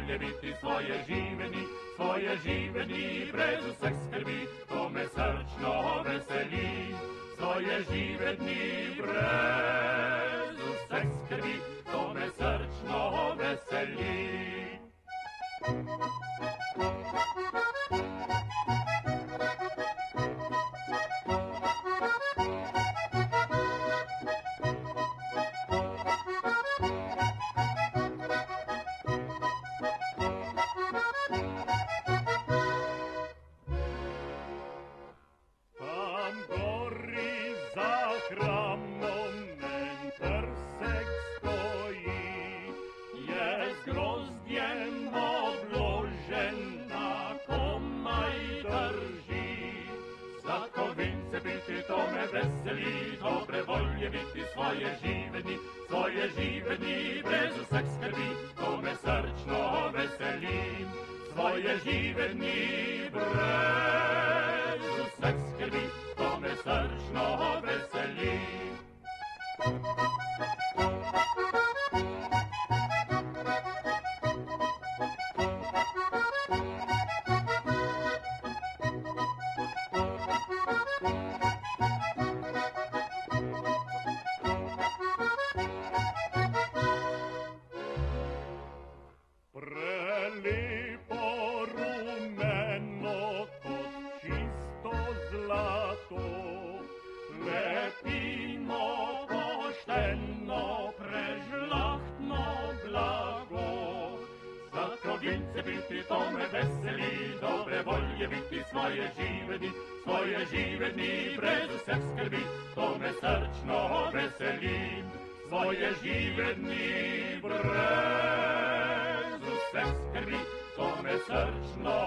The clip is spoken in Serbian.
bolje biti svoje žive dni, brez vseh skrbi, to me srčno veseli. Svoje žive dni, brez vseh skrbi, to me srčno veseli. Dobre volje biti svoje žive dni, brez vseh skrbi, to me srčno veseli. Svoje žive dni, brez vseh skrbi, to me srčno veseli. Svoje žive dni, brez vseh skrbi, to me srčno veseli. Svoje žive dni, brez vseh skrbi, to me srčno